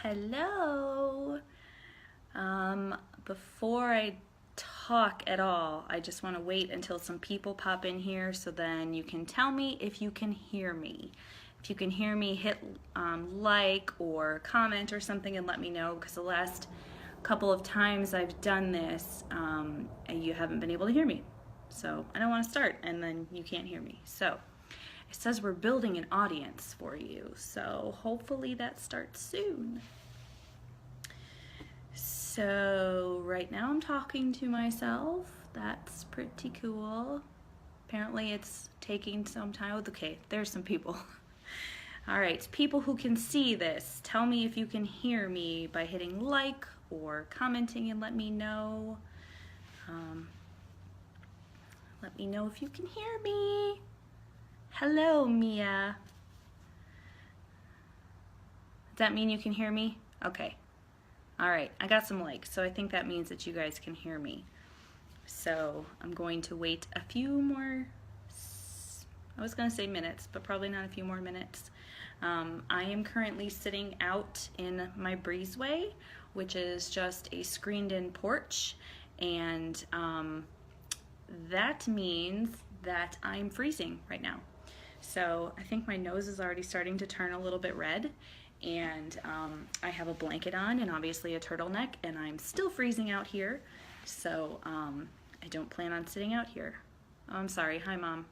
Hello. Before I talk at all, I just want to wait until some people pop in here so then you can tell me if you can hear me. If you can hear me, hit like or comment or something and let me know, because the last couple of times I've done this, you haven't been able to hear me. So I don't want to start and then you can't hear me. So it says we're building an audience for you, so hopefully that starts soon. So right now I'm talking to myself. That's pretty cool. Apparently it's taking some time. Okay, there's some people. All right, people who can see this, tell me if you can hear me by hitting like or commenting and let me know. Let me know if you can hear me. Hello, Mia. Does that mean you can hear me? Okay. All right, I got some likes, so I think that means that you guys can hear me. So I'm going to wait a few more, I was going to say minutes, but probably not a few more minutes. I am currently sitting out in my breezeway, which is just a screened-in porch, and that means that I'm freezing right now. So I think my nose is already starting to turn a little bit red, and I have a blanket on and obviously a turtleneck, and I'm still freezing out here, so I don't plan on sitting out here. Oh, I'm sorry. Hi, Mom.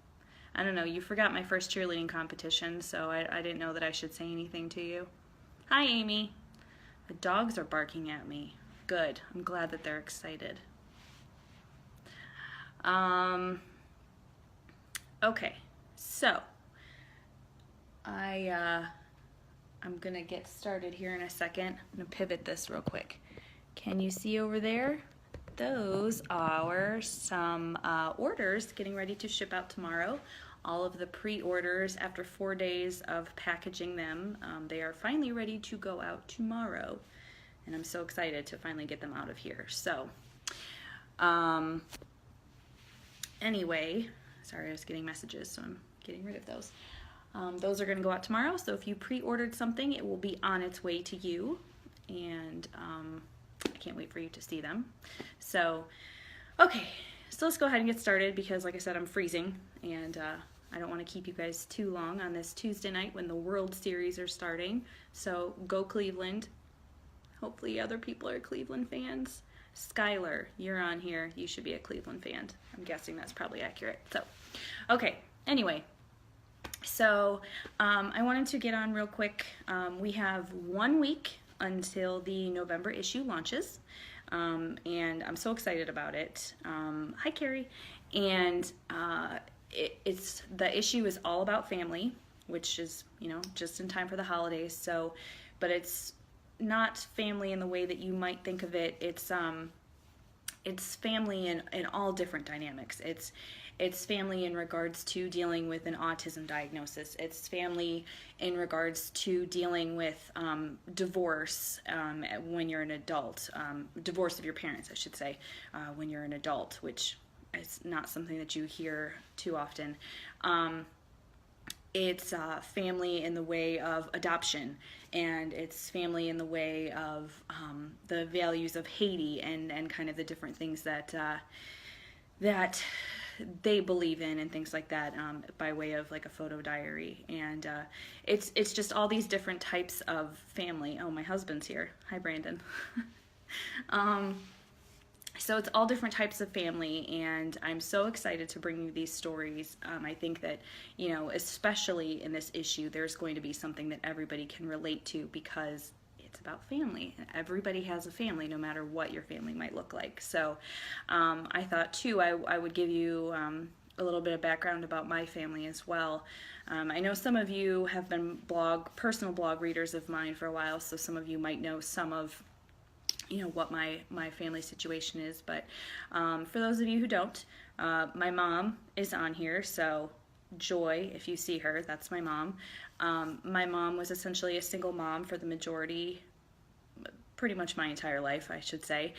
I don't know, you forgot my first cheerleading competition, so I didn't know that I should say anything to you. Hi, Amy. The dogs are barking at me. Good. I'm glad that they're excited. Okay, so I'm gonna get started here in a second. I'm gonna pivot this real quick. Can you see over there? Those are some orders getting ready to ship out tomorrow. All of the pre-orders after 4 days of packaging them, they are finally ready to go out tomorrow. And I'm so excited to finally get them out of here. So, anyway, sorry, I was getting messages, so I'm getting rid of those. Those are going to go out tomorrow, so if you pre-ordered something, it will be on its way to you, and I can't wait for you to see them. So, okay, so let's go ahead and get started, because like I said, I'm freezing, and I don't want to keep you guys too long on this Tuesday night when the World Series are starting. So, go Cleveland. Hopefully other people are Cleveland fans. Skylar, you're on here. You should be a Cleveland fan. I'm guessing that's probably accurate. So, okay, anyway. So I wanted to get on real quick. We have 1 week until the November issue launches, and I'm so excited about it. Hi, Carrie. And it's the issue is all about family, which is, you know, just in time for the holidays. So, but it's not family in the way that you might think of it. It's family in all different dynamics. It's family in regards to dealing with an autism diagnosis. It's family in regards to dealing with divorce when you're an adult. Divorce of your parents, I should say, when you're an adult, which is not something that you hear too often. It's family in the way of adoption, and it's family in the way of the values of Haiti and kind of the different things that that they believe in and things like that, by way of like a photo diary. And it's just all these different types of family. Oh, my husband's here. Hi, Brandon. So it's all different types of family, and I'm so excited to bring you these stories. I think that, you know, especially in this issue, there's going to be something that everybody can relate to, because it's about family. Everybody has a family, no matter what your family might look like. So I thought, too, I would give you a little bit of background about my family as well. I know some of you have been personal blog readers of mine for a while, so some of you might know some of, you know, what my family situation is. But for those of you who don't, my mom is on here, so Joy, if you see her, that's my mom. My mom was essentially a single mom for the majority, pretty much my entire life, I should say.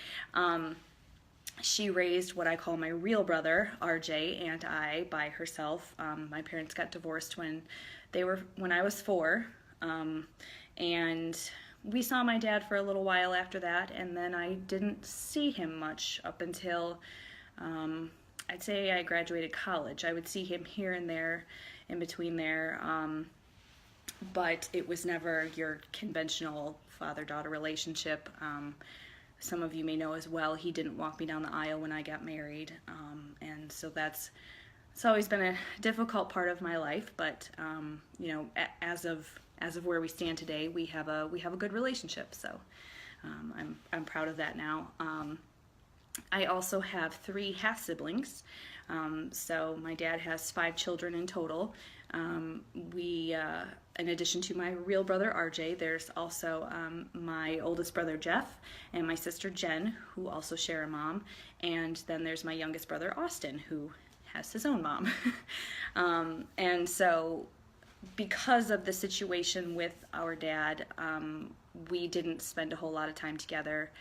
She raised what I call my real brother, RJ, and I by herself. My parents got divorced when I was 4, and we saw my dad for a little while after that, and then I didn't see him much up until I'd say I graduated college. I would see him here and there, in between there, but it was never your conventional father-daughter relationship. Some of you may know as well, he didn't walk me down the aisle when I got married, and so it's always been a difficult part of my life. But you know, as of where we stand today, we have a good relationship. So I'm proud of that now. I also have 3 half siblings. So my dad has 5 children in total. In addition to my real brother RJ, there's also my oldest brother Jeff and my sister Jen, who also share a mom, and then there's my youngest brother Austin, who has his own mom. And so because of the situation with our dad, we didn't spend a whole lot of time together.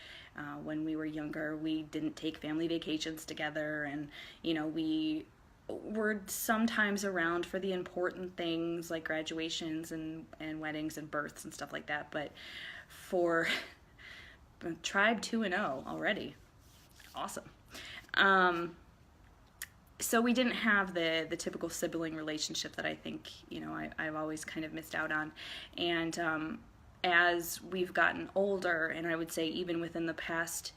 When we were younger, we didn't take family vacations together, and you know, we were sometimes around for the important things like graduations and weddings and births and stuff like that. But for Tribe 2-0 already, awesome. So we didn't have the typical sibling relationship that I think, you know, I've always kind of missed out on. And as we've gotten older, and I would say even within the past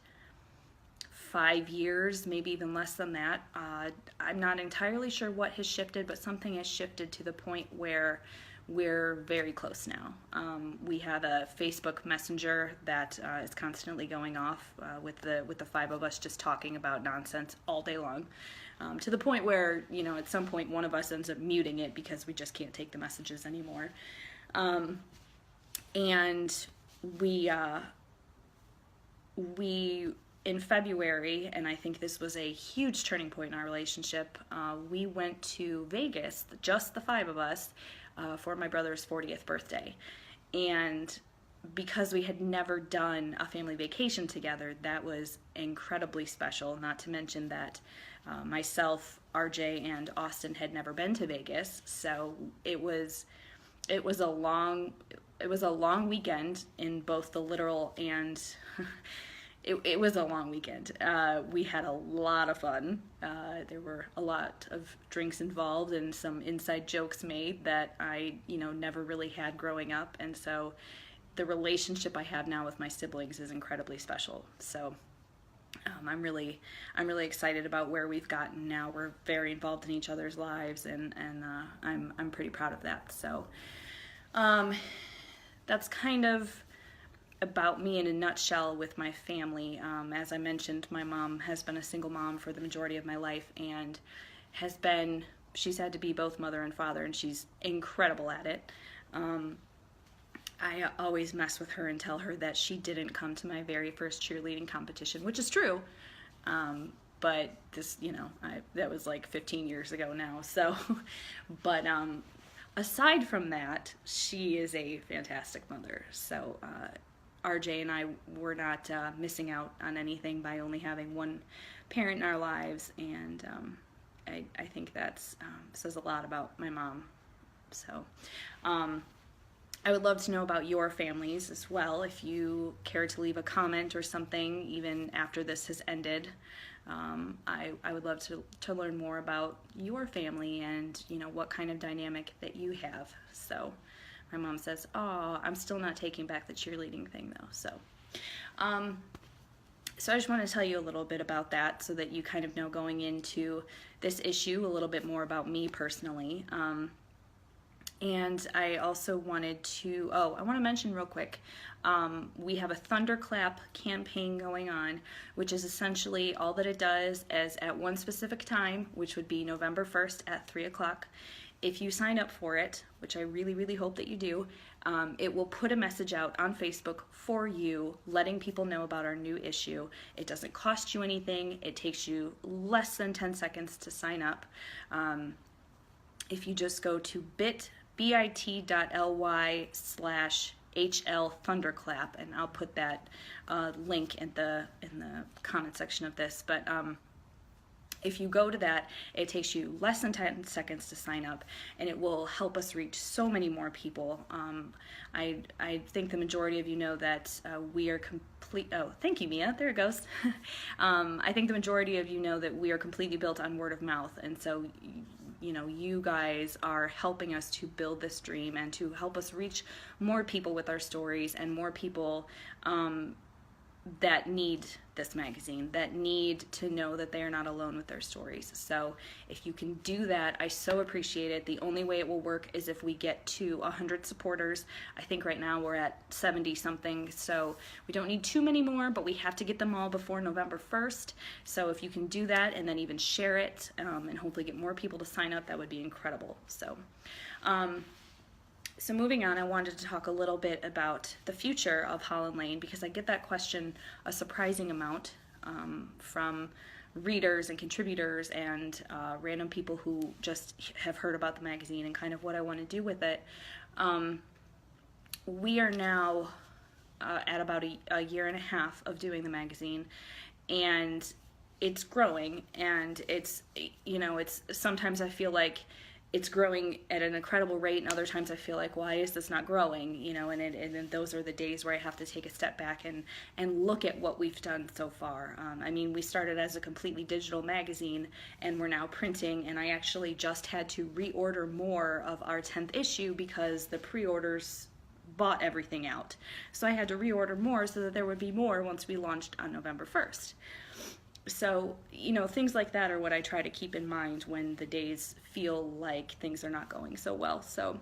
5 years, maybe even less than that, I'm not entirely sure what has shifted, but something has shifted to the point where we're very close now. We have a Facebook Messenger that is constantly going off with the 5 of us just talking about nonsense all day long, to the point where, you know, at some point one of us ends up muting it because we just can't take the messages anymore. And we in February, and I think this was a huge turning point in our relationship, we went to Vegas, just the 5 of us, for my brother's 40th birthday. And because we had never done a family vacation together, that was incredibly special, not to mention that myself, RJ, and Austin had never been to Vegas, so it was a long weekend in both the literal and it was a long weekend. We had a lot of fun. There were a lot of drinks involved and some inside jokes made that I, you know, never really had growing up. And so the relationship I have now with my siblings is incredibly special. So I'm really excited about where we've gotten now. We're very involved in each other's lives, and I'm pretty proud of that. So that's kind of about me in a nutshell with my family. As I mentioned, my mom has been a single mom for the majority of my life, and she's had to be both mother and father, and she's incredible at it. I always mess with her and tell her that she didn't come to my very first cheerleading competition, which is true. But this, you know, that was like 15 years ago now. So, but aside from that, she is a fantastic mother. So, RJ and I were not missing out on anything by only having one parent in our lives, and I think that says a lot about my mom. So I would love to know about your families as well. If you care to leave a comment or something, even after this has ended, I would love to learn more about your family and, you know, what kind of dynamic that you have. So my mom says, "Oh, I'm still not taking back the cheerleading thing though." So I just want to tell you a little bit about that so that you kind of know going into this issue a little bit more about me personally. And I also wanted to, I want to mention real quick, we have a Thunderclap campaign going on, which is essentially all that it does is at one specific time, which would be November 1st at 3 o'clock. If you sign up for it, which I really, really hope that you do, it will put a message out on Facebook for you, letting people know about our new issue. It doesn't cost you anything. It takes you less than 10 seconds to sign up. If you just go to bit.ly/HL Thunderclap, and I'll put that link in the comment section of this. But If you go to that, it takes you less than 10 seconds to sign up, and it will help us reach so many more people. I think the majority of you know that we are complete. Oh, thank you, Mia. There it goes. I think the majority of you know that we are completely built on word of mouth, and so you guys are helping us to build this dream and to help us reach more people with our stories, and more people that need this magazine, that need to know that they are not alone with their stories. So if you can do that, I so appreciate it. The only way it will work is if we get to 100 supporters. I think right now we're at 70 something, so we don't need too many more, but we have to get them all before November 1st. So if you can do that and then even share it, and hopefully get more people to sign up, that would be incredible. So moving on, I wanted to talk a little bit about the future of Holl & Lane, because I get that question a surprising amount from readers and contributors and random people who just have heard about the magazine and kind of what I want to do with it. We are now at about a year and a half of doing the magazine, and it's growing, and it's sometimes I feel like it's growing at an incredible rate, and other times I feel like, why is this not growing? And those are the days where I have to take a step back and look at what we've done so far. We started as a completely digital magazine, and we're now printing, and I actually just had to reorder more of our 10th issue because the pre-orders bought everything out. So I had to reorder more so that there would be more once we launched on November 1st. So, things like that are what I try to keep in mind when the days feel like things are not going so well. So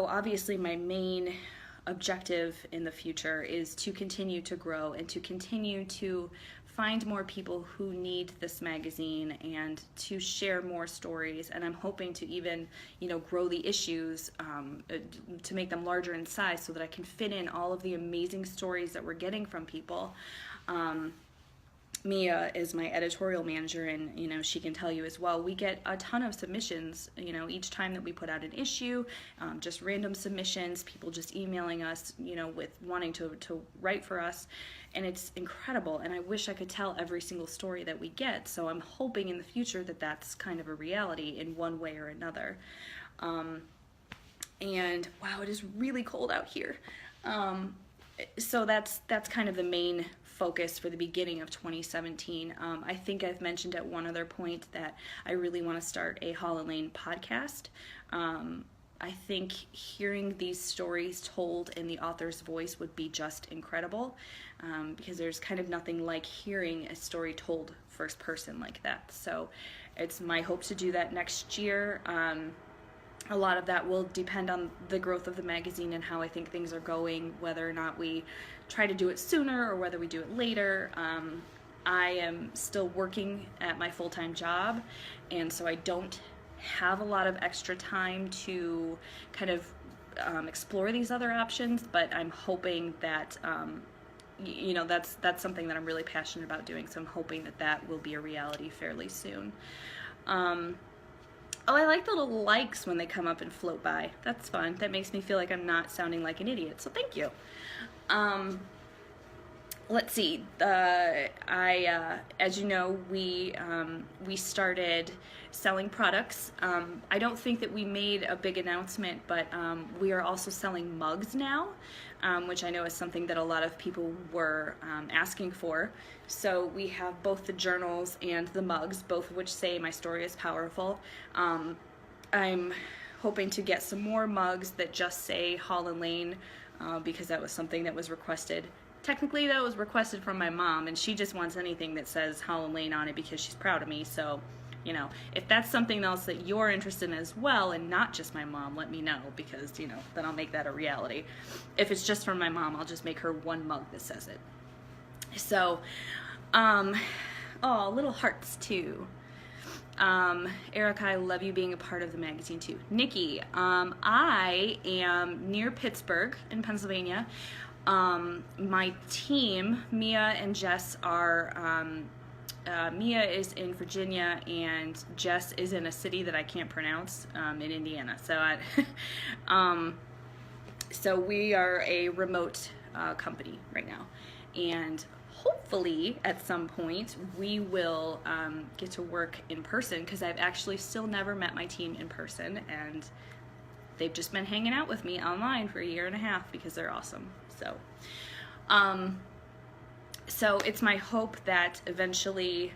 obviously my main objective in the future is to continue to grow and to continue to find more people who need this magazine and to share more stories. And I'm hoping to even, grow the issues to make them larger in size so that I can fit in all of the amazing stories that we're getting from people. Mia is my editorial manager, and she can tell you as well, we get a ton of submissions each time that we put out an issue, just random submissions, people just emailing us with wanting to write for us, and it's incredible. And I wish I could tell every single story that we get, so I'm hoping in the future that that's kind of a reality in one way or another. And wow, it is really cold out here. So that's kind of the main focus for the beginning of 2017. I think I've mentioned at one other point that I really want to start a Holl & Lane podcast. I think hearing these stories told in the author's voice would be just incredible, because there's kind of nothing like hearing a story told first person like that. So it's my hope to do that next year. A lot of that will depend on the growth of the magazine and how I think things are going, whether or not we try to do it sooner or whether we do it later. I am still working at my full-time job, and so I don't have a lot of extra time to kind of explore these other options, but I'm hoping that that's something that I'm really passionate about doing, so I'm hoping that will be a reality fairly soon. Oh, I like the little likes when they come up and float by. That's fun. That makes me feel like I'm not sounding like an idiot, so thank you. Let's see. As you know, we started selling products. I don't think that we made a big announcement, but we are also selling mugs now, which I know is something that a lot of people were asking for. So we have both the journals and the mugs, both of which say "My story is powerful." I'm hoping to get some more mugs that just say Holl & Lane, because that was something that was requested. Technically, that was requested from my mom, and she just wants anything that says Holl & Lane on it because she's proud of me. So, if that's something else that you're interested in as well, and not just my mom, let me know, because, then I'll make that a reality. If it's just from my mom, I'll just make her one mug that says it. So, little hearts too. Erica, I love you being a part of the magazine too. Nikki, I am near Pittsburgh in Pennsylvania. My team, Mia and Jess, are, Mia is in Virginia and Jess is in a city that I can't pronounce, in Indiana. So so we are a remote company right now. and hopefully at some point we will get to work in person, because I've actually still never met my team in person, and they've just been hanging out with me online for a year and a half because they're awesome. So it's my hope that eventually,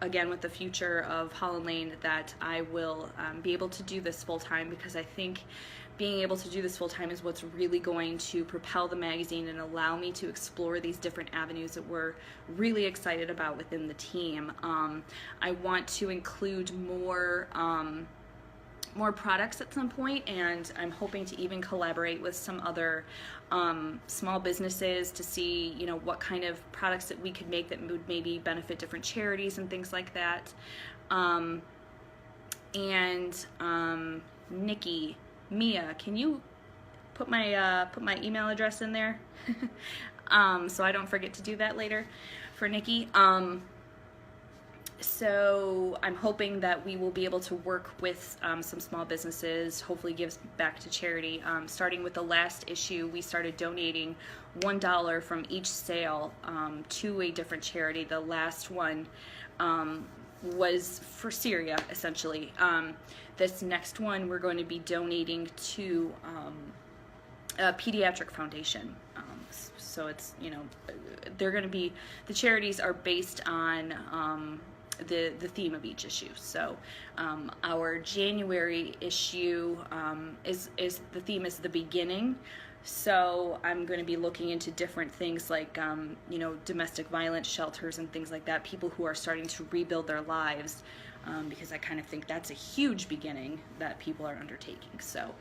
again with the future of Holl & Lane, that I will be able to do this full time, because I think being able to do this full time is what's really going to propel the magazine and allow me to explore these different avenues that we're really excited about within the team. I want to include more products at some point, and I'm hoping to even collaborate with some other small businesses to see, you know, what kind of products that we could make that would maybe benefit different charities and things like that. Nikki, Mia, can you put my email address in there so I don't forget to do that later for Nikki. So I'm hoping that we will be able to work with some small businesses, hopefully give back to charity. Starting with the last issue, we started donating $1 from each sale to a different charity. The last one was for Syria, essentially. This next one we're going to be donating to a pediatric foundation. So it's, you know, they're going to be, the charities are based on the theme of each issue. So our January issue is the theme is the beginning. So I'm going to be looking into different things like you know, domestic violence shelters and things like that, people who are starting to rebuild their lives, because I kind of think that's a huge beginning that people are undertaking. So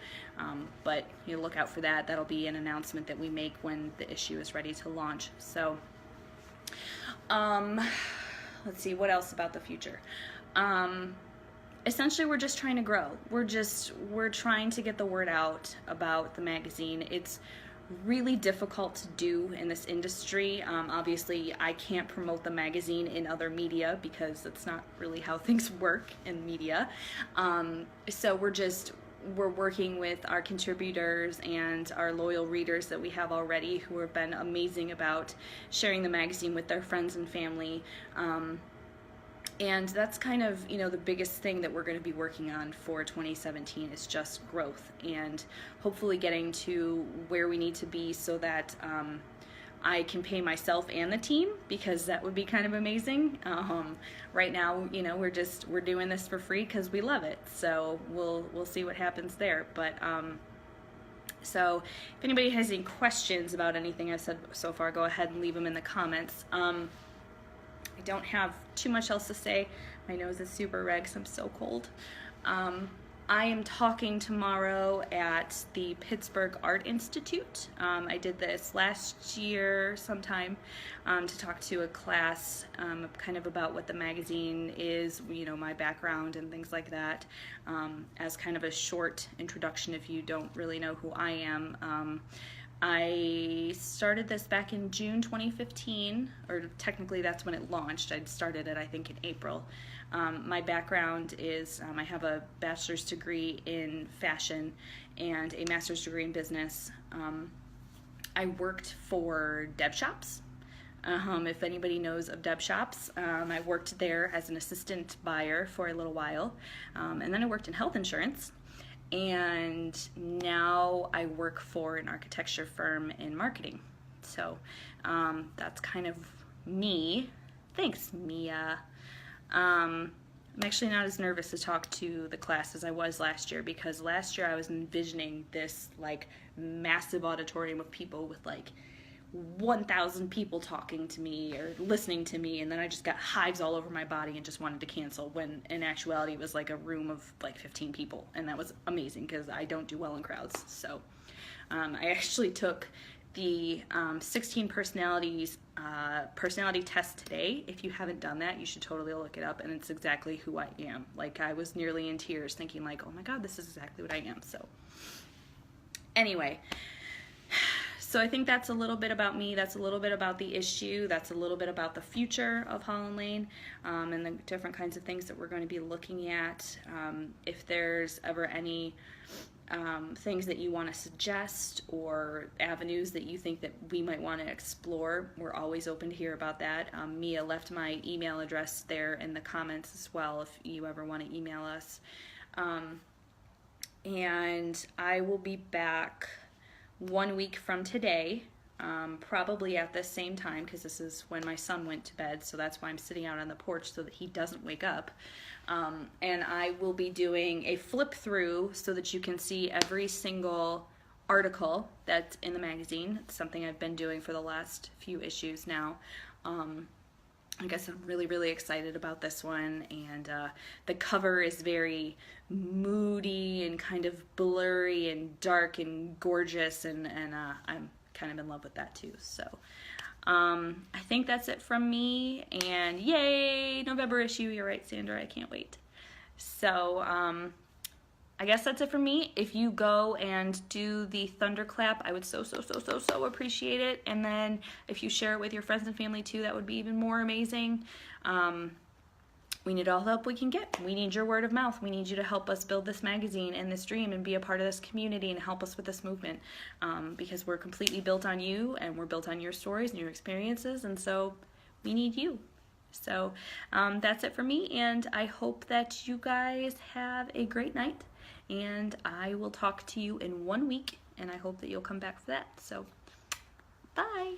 but you know, look out for that. That'll be an announcement that we make when the issue is ready to launch. So let's see, what else about the future? Essentially, we're just trying to grow. We're trying to get the word out about the magazine. It's really difficult to do in this industry. Obviously, I can't promote the magazine in other media because that's not really how things work in media. So we're working with our contributors and our loyal readers that we have already, who have been amazing about sharing the magazine with their friends and family. And that's kind of, you know, the biggest thing that we're going to be working on for 2017 is just growth, and hopefully getting to where we need to be so that I can pay myself and the team, because that would be kind of amazing. Right now, you know, we're doing this for free because we love it. So we'll see what happens there. But so if anybody has any questions about anything I've said so far, go ahead and leave them in the comments. I don't have too much else to say. My nose is super red because I'm so cold. I am talking tomorrow at the Pittsburgh Art Institute. I did this last year sometime to talk to a class kind of about what the magazine is, you know, my background and things like that, as kind of a short introduction if you don't really know who I am. I started this back in June 2015, or technically that's when it launched. I'd started it, I think, in April. My background is I have a bachelor's degree in fashion and a master's degree in business. I worked for Deb Shops. If anybody knows of Deb Shops, I worked there as an assistant buyer for a little while, and then I worked in health insurance. And now I work for an architecture firm in marketing. So that's kind of me. Thanks, Mia. I'm actually not as nervous to talk to the class as I was last year, because last year I was envisioning this like massive auditorium of people with like 1,000 people talking to me or listening to me, and then I just got hives all over my body and just wanted to cancel, when in actuality it was like a room of like 15 people, and that was amazing because I don't do well in crowds. So I actually took the 16 personality test today. If you haven't done that, you should totally look it up, and it's exactly who I am. Like, I was nearly in tears thinking like, oh my god, this is exactly what I am. So anyway, so I think that's a little bit about me, that's a little bit about the issue, that's a little bit about the future of Holl & Lane, and the different kinds of things that we're going to be looking at. If there's ever any things that you want to suggest or avenues that you think that we might want to explore, we're always open to hear about that. Mia left my email address there in the comments as well if you ever want to email us. And I will be back 1 week from today, probably at the same time, because this is when my son went to bed, so that's why I'm sitting out on the porch so that he doesn't wake up. And I will be doing a flip through so that you can see every single article that's in the magazine. It's something I've been doing for the last few issues now. I guess I'm really, really excited about this one, and the cover is very moody and kind of blurry and dark and gorgeous, and I'm kind of in love with that too. So I think that's it from me, and yay, November issue. You're right, Sandra, I can't wait. So I guess that's it from me. If you go and do the thunderclap, I would so appreciate it. And then if you share it with your friends and family too, that would be even more amazing. We need all the help we can get. We need your word of mouth. We need you to help us build this magazine and this dream and be a part of this community and help us with this movement, because we're completely built on you, and we're built on your stories and your experiences, and so we need you. So that's it for me, and I hope that you guys have a great night, and I will talk to you in 1 week, and I hope that you'll come back for that. So bye.